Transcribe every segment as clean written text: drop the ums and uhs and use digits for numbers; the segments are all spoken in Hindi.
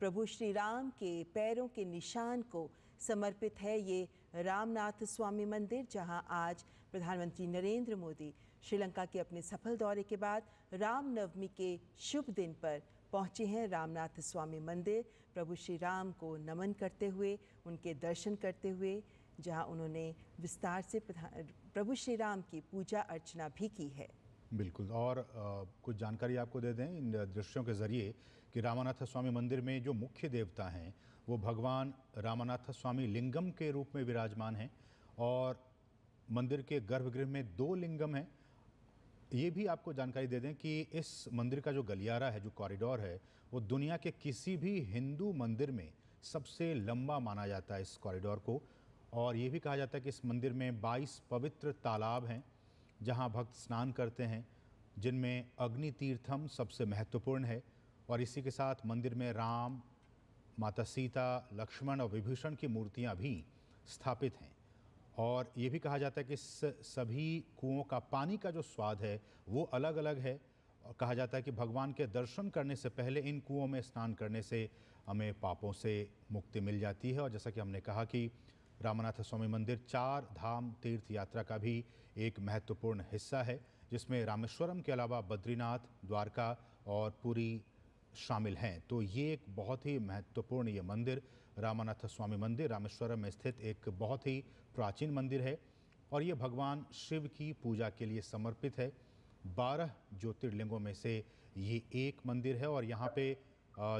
प्रभु श्री राम के पैरों के निशान को समर्पित है ये रामनाथ स्वामी मंदिर, जहां आज प्रधानमंत्री नरेंद्र मोदी श्रीलंका के अपने सफल दौरे के बाद रामनवमी के शुभ दिन पर पहुंचे हैं रामनाथ स्वामी मंदिर, प्रभु श्री राम को नमन करते हुए, उनके दर्शन करते हुए, जहां उन्होंने विस्तार से प्रभु श्री राम की पूजा अर्चना भी की है। बिल्कुल। और कुछ जानकारी आपको दे दें इन दृश्यों के ज़रिए कि रामनाथ स्वामी मंदिर में जो मुख्य देवता हैं वो भगवान रामनाथ स्वामी लिंगम के रूप में विराजमान हैं और मंदिर के गर्भगृह में 2 लिंगम हैं। ये भी आपको जानकारी दे दें कि इस मंदिर का जो गलियारा है, जो कॉरिडोर है, वो दुनिया के किसी भी हिंदू मंदिर में सबसे लंबा माना जाता है इस कॉरिडोर को। और ये भी कहा जाता है कि इस मंदिर में 22 पवित्र तालाब हैं जहां भक्त स्नान करते हैं, जिनमें अग्नि तीर्थम सबसे महत्वपूर्ण है। और इसी के साथ मंदिर में राम, माता सीता, लक्ष्मण और विभीषण की मूर्तियां भी स्थापित हैं। और ये भी कहा जाता है कि सभी कुओं का पानी का जो स्वाद है वो अलग अलग है। और कहा जाता है कि भगवान के दर्शन करने से पहले इन कुओं में स्नान करने से हमें पापों से मुक्ति मिल जाती है। और जैसा कि हमने कहा कि रामनाथ स्वामी मंदिर 4 धाम तीर्थ यात्रा का भी एक महत्वपूर्ण हिस्सा है, जिसमें रामेश्वरम के अलावा बद्रीनाथ, द्वारका और पुरी शामिल हैं। तो ये एक बहुत ही महत्वपूर्ण ये मंदिर रामनाथ स्वामी मंदिर रामेश्वरम में स्थित एक बहुत ही प्राचीन मंदिर है और ये भगवान शिव की पूजा के लिए समर्पित है। 12 ज्योतिर्लिंगों में से ये एक मंदिर है और यहाँ पे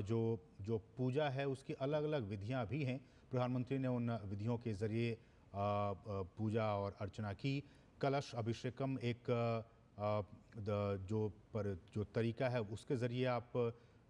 जो पूजा है उसकी अलग अलग विधियाँ भी हैं। प्रधानमंत्री ने उन विधियों के ज़रिए पूजा और अर्चना की। कलश अभिषेकम एक जो तरीका है उसके ज़रिए आप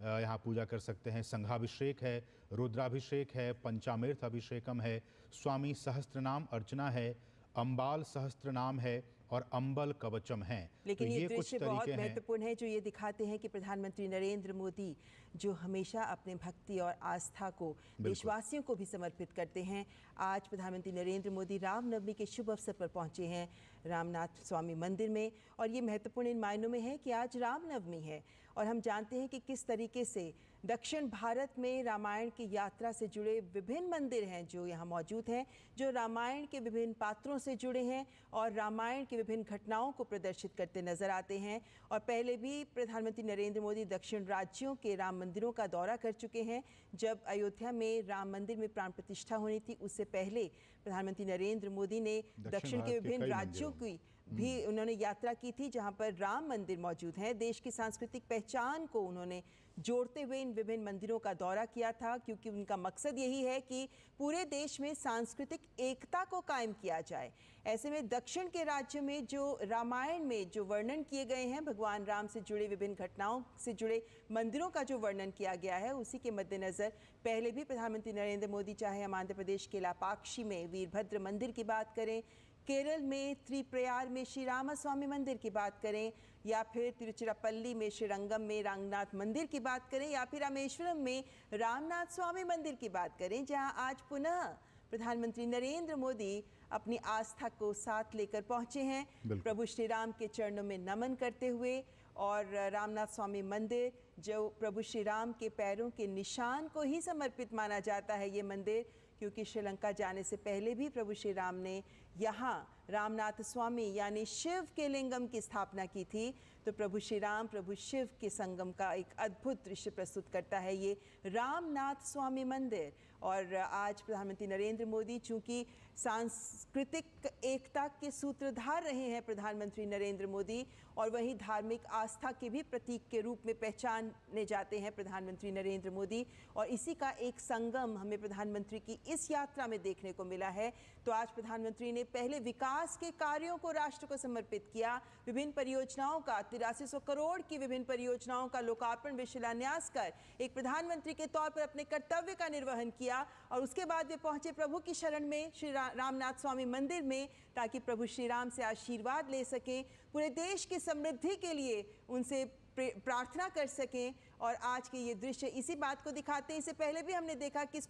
यहाँ पूजा कर सकते हैं। संघाभिषेक है, रुद्राभिषेक है, पंचामृत अभिषेकम है, स्वामी सहस्त्रनाम अर्चना है, अम्बाल सहस्त्रनाम है और अम्बल कवचम है। लेकिन तो ये कुछ दृश्य बहुत तरीके महत्वपूर्ण है जो ये दिखाते हैं कि प्रधानमंत्री नरेंद्र मोदी जो हमेशा अपने भक्ति और आस्था को देशवासियों को भी समर्पित करते हैं, आज प्रधानमंत्री नरेंद्र मोदी रामनवमी के शुभ अवसर पर पहुंचे हैं रामनाथ स्वामी मंदिर में। और ये महत्वपूर्ण इन मायनों में है कि आज रामनवमी है और हम जानते हैं कि किस तरीके से दक्षिण भारत में रामायण की यात्रा से जुड़े विभिन्न मंदिर हैं जो यहाँ मौजूद हैं, जो रामायण के विभिन्न पात्रों से जुड़े हैं और रामायण की विभिन्न घटनाओं को प्रदर्शित करते नजर आते हैं। और पहले भी प्रधानमंत्री नरेंद्र मोदी दक्षिण राज्यों के राम मंदिरों का दौरा कर चुके हैं। जब अयोध्या में राम मंदिर में प्राण प्रतिष्ठा होनी थी, उससे पहले प्रधानमंत्री नरेंद्र मोदी ने दक्षिण के विभिन्न राज्यों की भी उन्होंने यात्रा की थी जहां पर राम मंदिर मौजूद हैं। देश की सांस्कृतिक पहचान को उन्होंने जोड़ते हुए इन विभिन्न मंदिरों का दौरा किया था, क्योंकि उनका मकसद यही है कि पूरे देश में सांस्कृतिक एकता को कायम किया जाए। ऐसे में दक्षिण के राज्य में जो रामायण में जो वर्णन किए गए हैं, भगवान राम से जुड़े विभिन्न घटनाओं से जुड़े मंदिरों का जो वर्णन किया गया है, उसी के मद्देनजर पहले भी प्रधानमंत्री नरेंद्र मोदी, चाहे हम आंध्र प्रदेश के लापाक्षी में वीरभद्र मंदिर की बात करें, केरल में त्रिप्रयार में श्री रामास्वामी मंदिर की बात करें, या फिर तिरुचिरापल्ली में श्रीरंगम में रंगनाथ मंदिर की बात करें, या फिर रामेश्वरम में रामनाथ स्वामी मंदिर की बात करें, जहां आज पुनः प्रधानमंत्री नरेंद्र मोदी अपनी आस्था को साथ लेकर पहुंचे हैं, प्रभु श्री राम के चरणों में नमन करते हुए। और रामनाथ स्वामी मंदिर जो प्रभु श्री राम के पैरों के निशान को ही समर्पित माना जाता है ये मंदिर, क्योंकि श्रीलंका जाने से पहले भी प्रभु श्री राम ने यहाँ रामनाथ स्वामी यानी शिव के लिंगम की स्थापना की थी। तो प्रभु श्री राम प्रभु शिव के संगम का एक अद्भुत दृश्य प्रस्तुत करता है ये रामनाथ स्वामी मंदिर। और आज प्रधानमंत्री नरेंद्र मोदी, चूंकि सांस्कृतिक एकता के सूत्रधार रहे हैं प्रधानमंत्री नरेंद्र मोदी, और वहीं धार्मिक आस्था के भी प्रतीक के रूप में पहचाने जाते हैं प्रधानमंत्री नरेंद्र मोदी, और इसी का एक संगम हमें प्रधानमंत्री की इस यात्रा में देखने को मिला है। तो आज प्रधानमंत्री ने पहले विकास के कार्यों को राष्ट्र को समर्पित किया, विभिन्न परियोजनाओं का 8300 करोड़ की विभिन्न परियोजनाओं का लोकार्पण व शिलान्यास कर एक प्रधानमंत्री के तौर पर अपने कर्तव्य का निर्वहन किया। और उसके बाद वे पहुंचे प्रभु की शरण में श्री रामनाथ स्वामी मंदिर में, ताकि प्रभु श्री राम से आशीर्वाद ले सकें, पूरे देश की समृद्धि के लिए उनसे प्रार्थना कर सकें। और आज के ये दृश्य इसी बात को दिखाते हैं। इससे पहले भी हमने देखा किस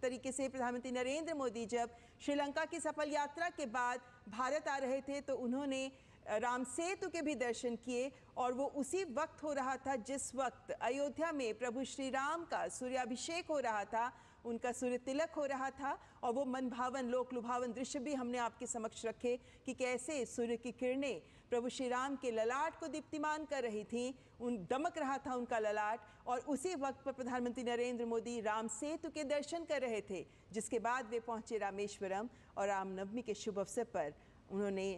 तरीके से प्रधानमंत्री नरेंद्र मोदी जब श्रीलंका की सफल यात्रा के बाद भारत आ रहे थे, तो उन्होंने राम सेतु के भी दर्शन किए और वो उसी वक्त हो रहा था जिस वक्त अयोध्या में प्रभु श्री राम का सूर्याभिषेक हो रहा था, उनका सूर्य तिलक हो रहा था। और वो मन भावन लोक लुभावन दृश्य भी हमने आपके समक्ष रखे कि कैसे सूर्य की किरणें प्रभु श्री राम के ललाट को दीप्तिमान कर रही थी, दमक रहा था उनका ललाट। और उसी वक्त पर प्रधानमंत्री नरेंद्र मोदी राम सेतु के दर्शन कर रहे थे, जिसके बाद वे पहुंचे रामेश्वरम और रामनवमी के शुभ अवसर पर उन्होंने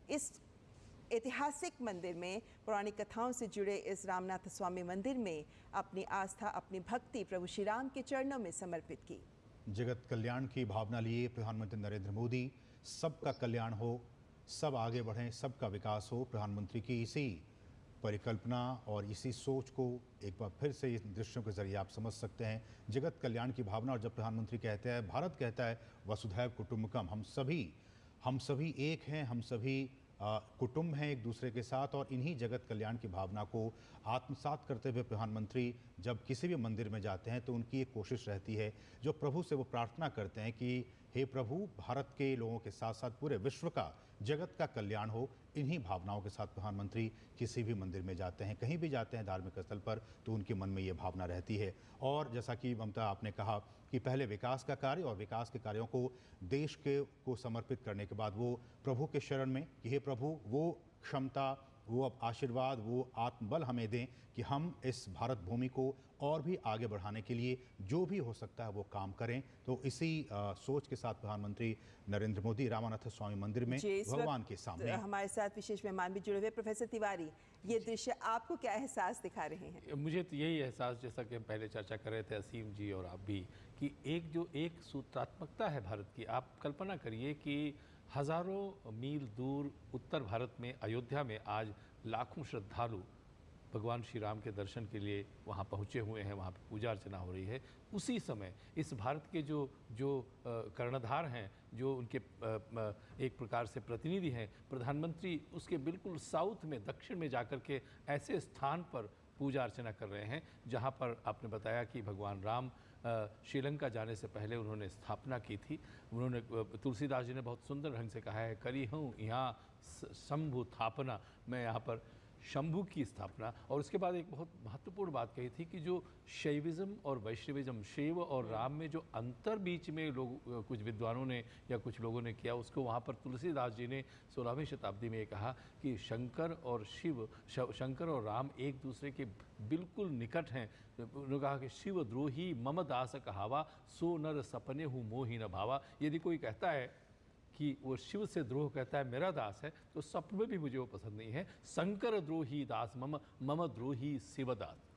इस ऐतिहासिक मंदिर में पौराणिक कथाओं से जुड़े इस रामनाथ स्वामी मंदिर में अपनी आस्था, अपनी भक्ति प्रभु श्री राम के चरणों में समर्पित की। जगत कल्याण की भावना लिए प्रधानमंत्री नरेंद्र मोदी, सबका कल्याण हो, सब आगे बढ़ें, सबका विकास हो। प्रधानमंत्री की इसी परिकल्पना और इसी सोच को एक बार फिर से इस दृश्यों के जरिए आप समझ सकते हैं। जगत कल्याण की भावना। और जब प्रधानमंत्री कहते हैं, भारत कहता है वसुधैव कुटुंबकम, हम सभी एक हैं, हम सभी कुटुंब हैं एक दूसरे के साथ। और इन्हीं जगत कल्याण की भावना को आत्मसात करते हुए प्रधानमंत्री जब किसी भी मंदिर में जाते हैं तो उनकी एक कोशिश रहती है, जो प्रभु से वो प्रार्थना करते हैं कि हे प्रभु, भारत के लोगों के साथ साथ पूरे विश्व का, जगत का कल्याण हो। इन्हीं भावनाओं के साथ प्रधानमंत्री किसी भी मंदिर में जाते हैं, कहीं भी जाते हैं धार्मिक स्थल पर, तो उनके मन में ये भावना रहती है। और जैसा कि ममता आपने कहा कि पहले विकास का कार्य और विकास के कार्यों को देश को समर्पित करने के बाद वो प्रभु के शरण में कि हे प्रभु, वो क्षमता, वो आशीर्वाद, वो आत्मबल हमें दें कि हम इस भारत भूमि को और भी आगे बढ़ाने के लिए जो भी हो सकता है वो काम करें। तो इसी सोच के साथ प्रधानमंत्री नरेंद्र मोदी रामानाथ स्वामी मंदिर में भगवान के सामने। हमारे साथ विशेष मेहमान भी जुड़े हुए। प्रोफेसर तिवारी, ये दृश्य आपको क्या एहसास दिखा रहे हैं? मुझे तो यही एहसास, जैसा कि हम पहले चर्चा कर रहे थे असीम जी और आप भी, कि एक सूत्रात्मकता है भारत की। आप कल्पना करिए कि हजारों मील दूर उत्तर भारत में अयोध्या में आज लाखों श्रद्धालु भगवान श्री राम के दर्शन के लिए वहाँ पहुँचे हुए हैं, वहाँ पे पूजा अर्चना हो रही है। उसी समय इस भारत के जो कर्णधार हैं, जो उनके एक प्रकार से प्रतिनिधि हैं, प्रधानमंत्री, उसके बिल्कुल साउथ में, दक्षिण में जाकर के ऐसे स्थान पर पूजा अर्चना कर रहे हैं जहाँ पर आपने बताया कि भगवान राम श्रीलंका जाने से पहले उन्होंने स्थापना की थी। उन्होंने, तुलसीदास जी ने बहुत सुंदर ढंग से कहा है, करी हूँ यहाँ शंभु स्थापना, मैं यहाँ पर शंभु की स्थापना। और उसके बाद एक बहुत महत्वपूर्ण बात कही थी कि जो शैविज्म और वैष्णविज्म, शैव और राम में जो अंतर बीच में लोग, कुछ विद्वानों ने या कुछ लोगों ने किया, उसको वहाँ पर तुलसीदास जी ने 16वीं शताब्दी में ये कहा कि शंकर और राम एक दूसरे के बिल्कुल निकट हैं। उन्होंने कहा कि शिव द्रोही मम दास कहावा, सो नर सपने हूँ मोहि न भावा। यदि कोई कहता है कि वो शिव से द्रोह करता है, मेरा दास है, तो सपने में भी मुझे वो पसंद नहीं है। शंकर द्रोही दास मम, मम द्रोही शिवदास।